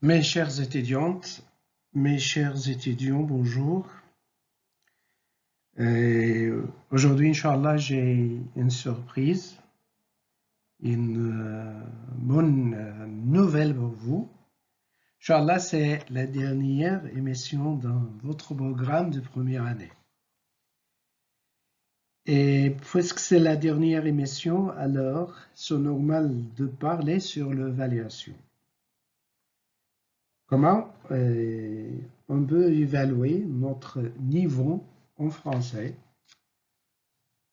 Mes chères étudiantes, mes chers étudiants, bonjour. Aujourd'hui, Inch'Allah, j'ai une surprise, une bonne nouvelle pour vous. Inch'Allah, c'est la dernière émission dans votre programme de première année. Et puisque c'est la dernière émission, alors c'est normal de parler sur l'évaluation. Comment on peut évaluer notre niveau en français?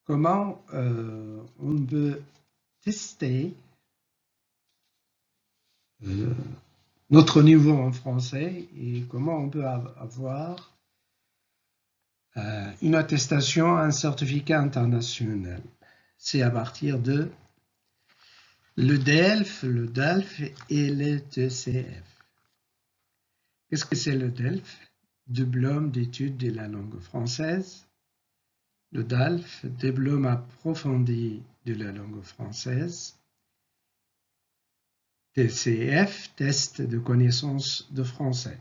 Comment on peut tester notre niveau en français et comment on peut avoir une attestation, un certificat international? C'est à partir de le DELF, le DALF et le TCF. Qu'est-ce que c'est le DELF? Diplôme d'études de la langue française. Le DALF, diplôme approfondi de la langue française. TCF, test de connaissance de français.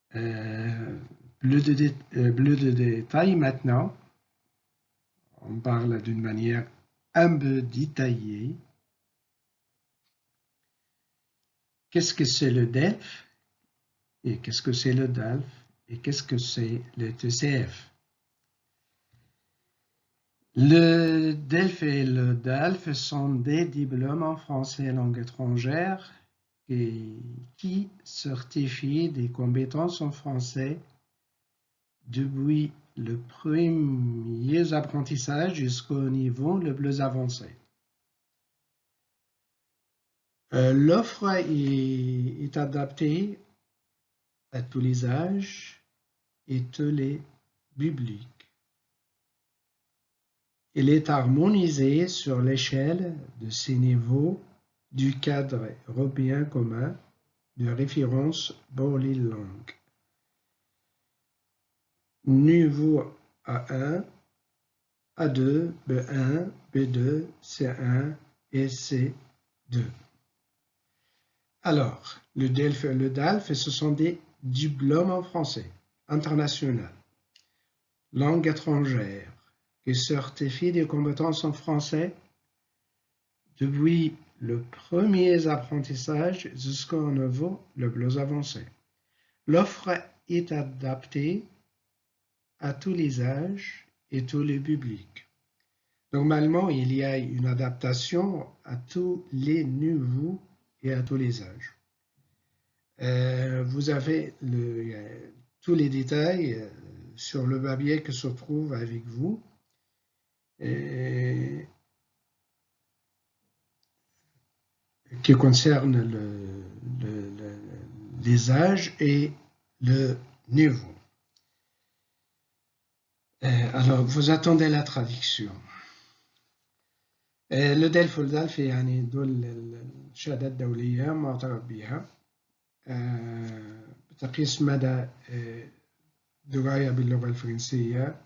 Plus de détails maintenant. On parle d'une manière un peu détaillée. Qu'est-ce que c'est le DELF? Et qu'est-ce que c'est le DALF? Et qu'est-ce que c'est le TCF? Le DELF et le DALF sont des diplômes en français et langue étrangère qui certifient des compétences en français depuis le premier apprentissage jusqu'au niveau le plus avancé. L'offre est adaptée à tous les âges et tous les publics. Elle est harmonisée sur l'échelle de ces niveaux du cadre européen commun de référence pour les langues. Niveau A1, A2, B1, B2, C1 et C2. Alors, le DELF et le DALF, ce sont des diplômes en français international, langue étrangère, qui certifient des compétences en français depuis le premier apprentissage jusqu'au niveau le plus avancé. L'offre est adaptée à tous les âges et tous les publics. Normalement, il y a une adaptation à tous les niveaux et à tous les âges. Vous avez tous les détails sur le papier qui se trouve avec vous. Qui concerne les âges et le niveau. Alors, vous attendez la traduction. le DELF والDALF يعني دول الشهادات الدولية معترف بها بتقيس مدى دراية باللغة الفرنسية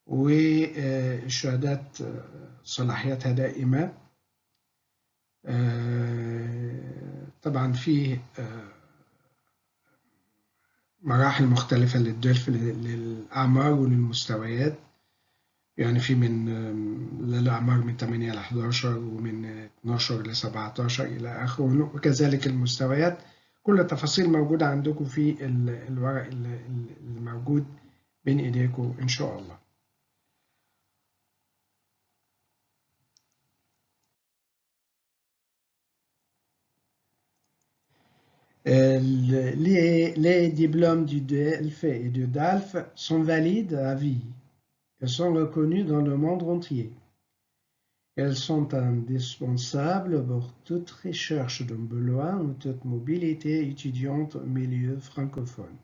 والشهادات صلاحيتها دائمة. طبعا فيه مراحل مختلفة للدلف للأعمار وللمستويات، يعني في من للأعمار من 8 ل 11 ومن 12 ل 17 إلى آخره، وكذلك المستويات. كل التفاصيل موجودة عندكم في الورق الموجود بين إيديكم إن شاء الله. Les diplômes du DELF et du DALF sont valides à vie et sont reconnus dans le monde entier. Elles sont indispensables pour toute recherche d'emploi ou toute mobilité étudiante au milieu francophone.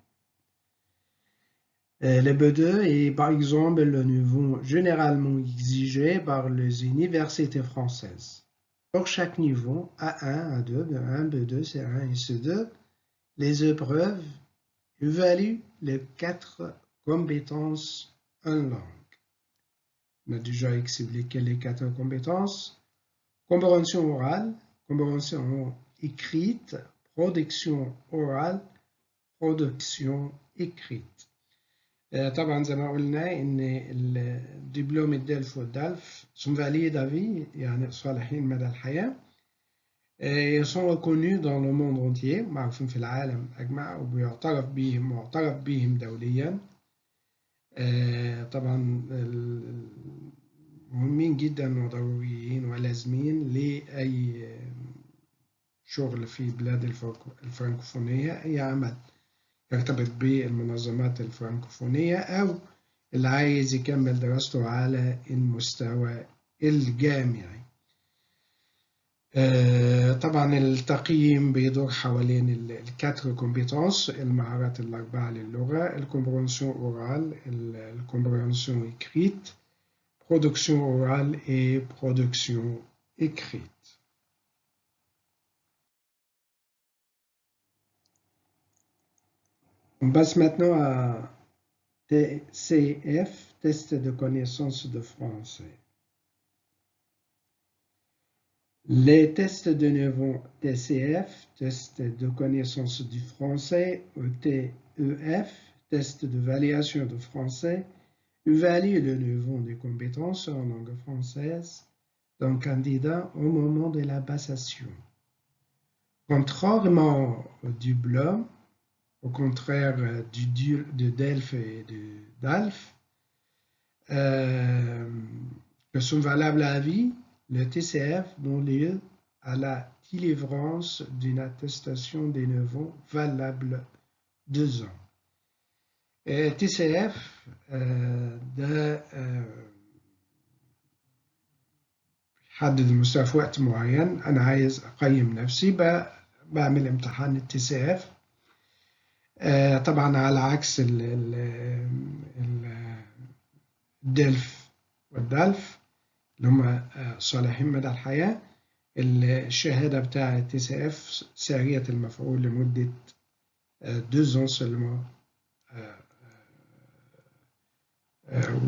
Le B2 est par exemple le niveau généralement exigé par les universités françaises. Pour chaque niveau, A1, A2, B1, B2, C1 et C2, les épreuves évaluent les 4 compétences en langue. On a déjà expliqué les 4 compétences. Compréhension orale, compréhension écrite, production orale, production écrite. طبعا زي ما قلنا ان الدبلوم الدلف والدلف sont valides à vie يعني صالحين مدى الحياة. Ils sont reconnus dans le monde entier معروفين في العالم أجمع وبيعترف بهم دوليا. طبعا مهمين جدا وضروريين ولازمين لأي شغل في بلاد الفرنكوفونية، أي عمل يرتبط بالمنظمات الفرنكوفونية أو اللي عايز يكمل دراسته على المستوى الجامعي. طبعا التقييم بيدور حوالين الكاتر كومبيتونس، المهارات الأربعة للغة، الكومبرونسيون أورال، الكومبرونسيون إكريت، برودكسيون أورال et برودكسيون إكريت. On passe maintenant à TCF, test de connaissance de français. Les tests de niveau TCF, test de connaissance du français, ou TEF, test de validation de français, évalue le niveau de compétences en langue française d'un candidat au moment de la passation. Contrairement au diplôme, au contraire de DELF et de DALF, que sont valables à vie, le TCF donne lieu à la délivrance d'une attestation de niveau valable 2 ans. TCF ده حدد المستوى في وقت معين، أنا عايز أقيم نفسي بعمل امتحان الTCF. طبعا على عكس الدلف والدلف اللي هم صالحين مدى الحياة. الشهادة بتاعة TCF سارية المفعول لمدة 2 ans seulement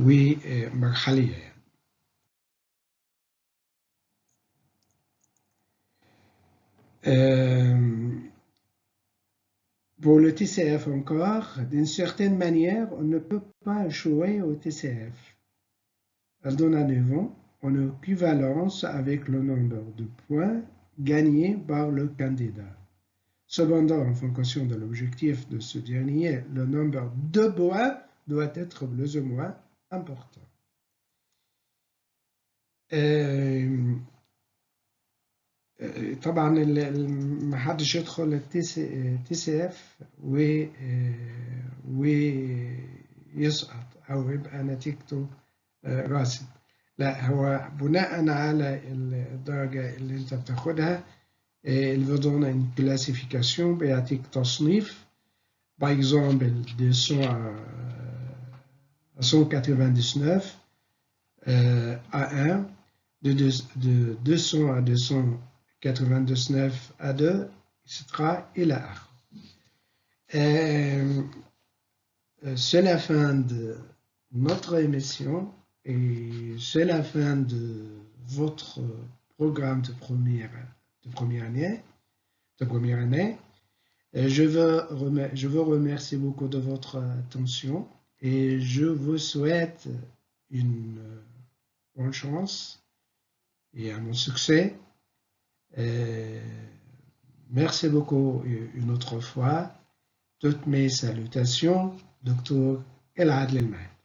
ومرحلية يعني. Pour le TCF encore, d'une certaine manière, on ne peut pas échouer au TCF. Elle donne à nouveau en équivalence avec le nombre de points gagnés par le candidat. Cependant, en fonction de l'objectif de ce dernier, le nombre de points doit être plus ou moins important. طبعا ما حدش يدخل الTCF ويسقط أو يبقى نتيجته راسب. لا، هو بناء على الدرجة اللي انت بتاخدها il vous donne une classification بيعطيك تصنيف. par exemple de 100 à 199 à 1, de 200 à 299 à 2, etc. إلى آخره. C'est la fin de notre émission et c'est la fin de votre programme de première année. Je vous remercie beaucoup de votre attention et je vous souhaite une bonne chance et un bon succès. Merci beaucoup une autre fois. Toutes mes salutations, Dr. El Adel El Mahdi.